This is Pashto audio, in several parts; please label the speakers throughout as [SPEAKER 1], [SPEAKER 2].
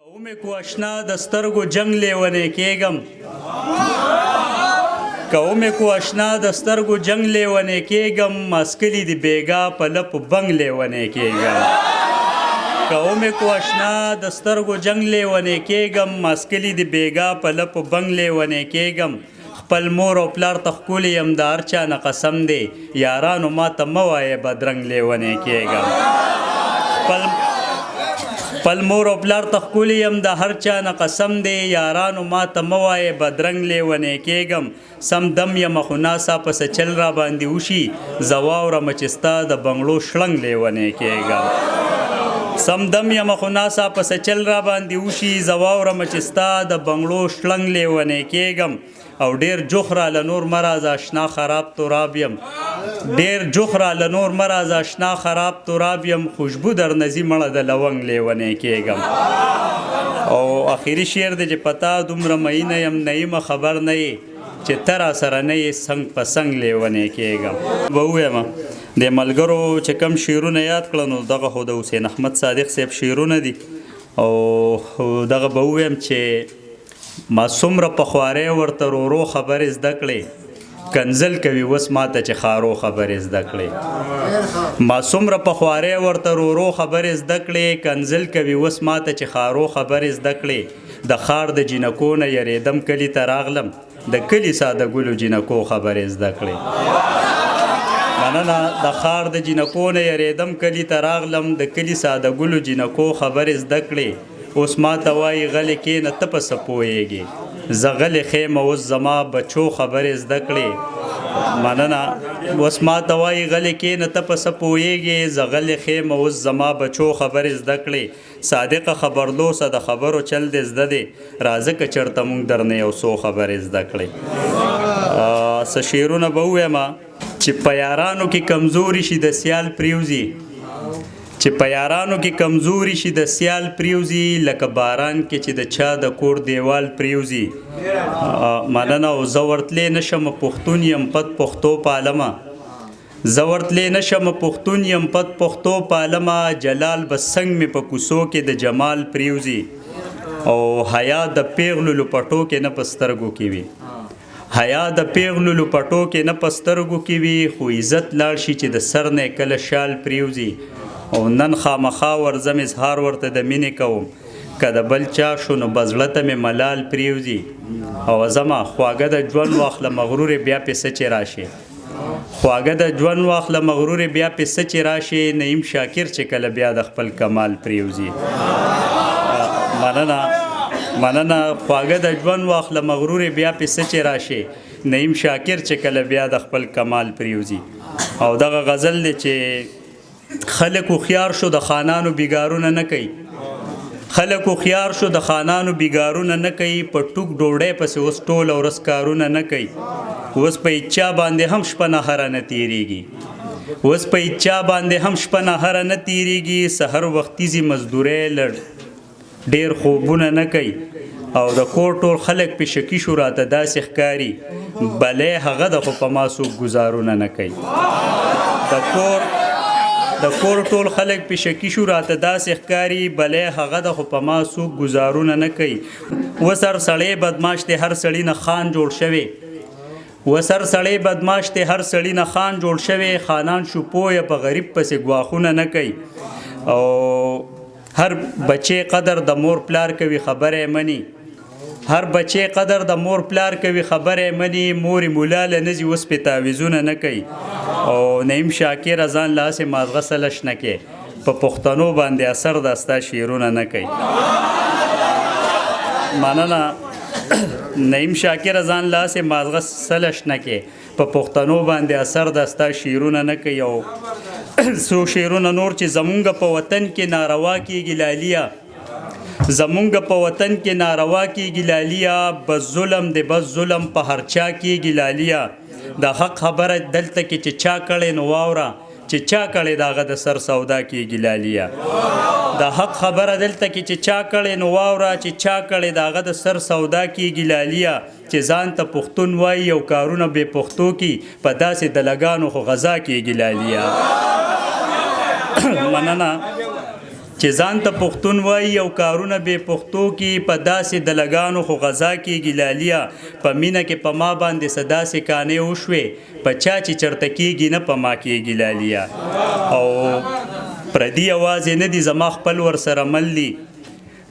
[SPEAKER 1] قومې کو اشنا د سترګو جنگ لیونی کېږم قومې کو اشنا د سترګو جنگ لیونی کېږم مسکلي د بیګا په لپ بنګ لیونی کېږم قومې کو اشنا د سترګو جنگ لیونی کېږم مسکلي د بیګا په لپ بنګ لیونی کېږم خپل مور او پلار ته ښکلی یم د هر چا نه قسم دی یارانو ما ته مه وایې بدرنګ لیونی کېږم خپل مور او پلار ته ښکلی یم د هر چا نه قسم دی یارانو ما ته مه وایې بدرنګ لیونی کېږم سم دم یمه خو ناڅا پسه چل را باندې وشي زه واورمه چې ستا د بنګړو شړنګ لیونی کېږم سم دم یمه خو ناڅا پسه چل را باندې وشي زه واورمه چې ستا د بنګړو شړنګ لیونی کېږم او ډیر جوخرا له نور مراز آشنا خراب تراب یم ډیر جوخرا له نور مراز آشنا خراب تراب یم خوشبو در نزی مړه د لونګ لیونی کېږم او اخیری شعر دی چې پتا دومره مینه یم نه یم خبر نه یې چې ته را سره نه یې څنګ په څنګ لیونی کېږم به ووایم د ملګرو چې کم شعرونه یاد کړه نو دغه خو د حسین احمد صادق صاحب شعرونه دي او دغه به ووایم چې ما څومره پخواری ورته ورو خبرې زده کړې کنزل کوي اوس ماته چې خارو خبرې زده کړې ما څومره پخواری ورته ورو خبرې زده کړې کنزل کوي اوس ماته چې خارو خبرې زده کړې د ښار د جینکو نه یریدم کلي ته راغلم د کلي ساده ګلو جینکو خبرې زده کړې مننه د ښار د جینکو نه یریدم کلي ته راغلم د کلي ساده ګلو جینکو خبرې زده کړې اوس ما ته وایي غلې کښېنه ته پسه پوهېږې زه غلې خیمه اوس زما بچو خبرې زده کړې مننه اوس ما ته وایي غلې کښېنه ته پسه پوهېږې زه غلې خیمه اوس زما بچو خبرې زده کړې صادقه خبرلوسه د خبرو چل دې زده دی راځه که چېرته موږ درنه یو څو خبرې زده کړې څه شعرونه به ووایم چې په یارانو کې کمزوري شي د سیال پریوزي چې په یارانو کې کمزوري شي د سیال پریوزي لکه باران کې چې د چا د کور دیوال پریوزي مننه او زه ورتلی نشم پښتون یم پد پښتو پالمه زه ورتلی نشم پښتون یم پد پښتو پالمه جلال به څنګ مې په کوڅو کې د جمال پریوزي او حیا د پیغلو لپټو کې نه په سترګو کې وي حیا د پیغلو لپټو کې نه په سترګو کې وي خو عزت لاړ شي چې د سر نه کله شال پریوزي او نن خامخا ورځم اظهار ورته د مینې کوم که د بل چا شو نو بزړه ته مې ملال پریوزي او زما خواږه د ژوند واخله مغرور بیا پسه چې راشي خواږه د ژوند واخله مغرور بیا پسه چې راشي نعیم شاکر چې کله بیا د خپل کمال پریوزي مننه خواږه د ژوند واخله مغرور بیا پسه چې راشي نعیم شاکر چې کله بیا د خپل کمال پریوزي او دغه غزل دی چې خلک هوښیار شو د خانانو بیګارونه نه کوي خلک هوښیار شو د خانانو بیګارونه نه کوي په ټوک ډوډۍ پسې اوس ټوله ورځ کارونه نه کوي اوس په اچا باندې هم شپه نهره نه تیریږي اوس په اچا باندې هم شپه نهره نه تیریږي سحر وختیزي مزدورۍ لړ ډېر خوبونه نه کوي او د کور ټول خلک په شکی شو راته داسې ښکاري بلې هغه د خو په ما څوک ګزارونه نه کوي د کور ټول خلک په شکی شو راته داسې ښکاري بلې هغه د خو په ما څوک ګزارونه نه کوي وسر سړی بدماش دی هر سړي نه خان جوړ شوی وسر سړی بدماش دی هر سړي نه خان جوړ شوی خانان شو پویه په غریب پسې ګواښونه نه کوي او هر بچی قدر د مور پلار کوي خبره مني هر بچی قدر د مور پلار کوي خبره مني مور مولا له نزي اوس په تعویذونه نه کوي او نعیم شاکر ځان لاسې مازغه سلش نه کې په پښتنو باندې اثر داستا شعرونه نه کوي مننه نعیم شاکر ځان لاسې مازغه سلش نه کې په پښتنو باندې اثر داستا شعرونه نه کوي او څو شعرونه نور چې زمونږ په وطن کې ناروا کېږي لالیا زمونږ په وطن کې ناروا کېږي لالیا بس ظلم دی بس ظلم په هر چا کېږي لالیا د حق خبره دلته کې چې چا کړی نو واوره چې چا کړی د هغه د سر سودا کېږي لالیا د حق خبره دلته کې چې چا کړی نو واوره چې چا کړی د هغه د سر سودا کېږي لالیا چې ځان ته پښتون وایي او کارونه بې پښتو کې په داسې دلګانو خو غذا کېږي لالیا مننه چې ځان ته پښتون وایي او کارونه بې پښتو کې په داسې دلګانو خو غذا کېږي لالیا په مینه کې په ما باندې څه داسې کانې وشوې په چا چې چرته کېږي نه په ما کېږي لالیا او پردي یوازې نه دي زما خپل ورسره مل دي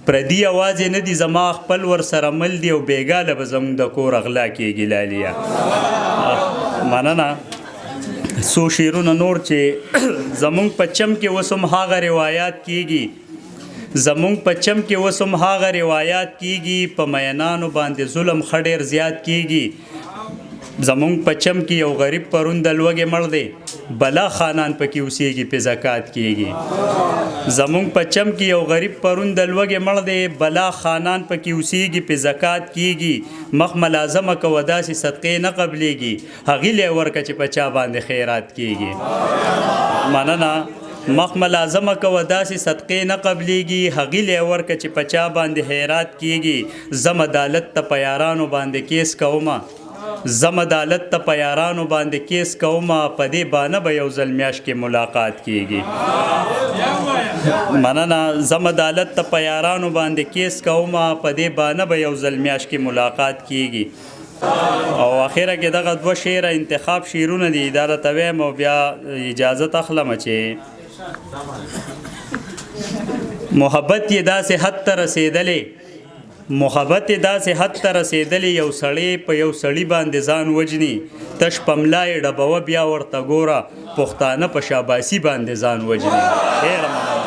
[SPEAKER 1] پردي یوازې نه دي زما خپل ورسره مل دي او بېګاله به زموږ د کور اغلا کېږي لالیا مننه څو شعرونه نور چې زمونږ په چم کې اوس هم هغه روایات کېږي زمونږ په چم کې اوس هم هغه روایات کېږي په مینانو باندې ظلم ښه ډېر زیات کېږي زمونږ په چم کې یو غریب پرون د لوږې مړ دی بلا خانان پکې اوسېږي پې زکات کېږي زمونږ په چم کې یو غریب پرون د لوږې مړ دی بلا خانان پکې اوسېږي پې زکات کېږي مخ ملازمه کوه داسې صدقې نه قبلېږي هغې لی ورکه چې په چا باندې خیرات کېږي مننه مخ ملازمه کوه داسې صدقې نه قبلېږي هغې لی ورکه چې په چا باندې خیرات کېږي زم عدالت ته په یارانو باندې کیس کومه زم عدالت ته په یارانو باندې کیس کومه په دې بانه به یو ځل میاشت کې ملاقات کېږي مننه زم عدالت ته په یارانو باندې کیس کومه په دې بانه به یو ځل میاشت کې ملاقات کېږي او اخره کې دغه دوه شعره انتخاب شعرونه دي دا راته ویم او بیا اجازت اخلم چې محبت یې داسې حد ته رسېدلی محبت داسې حد ته رسېدلی یو سړی په یو سړي باندې ځان وجني تش په ملا یې ډبوه بیا ورته ګوره پښتانه په شاباسي باندې ځان وجني ډېره مننه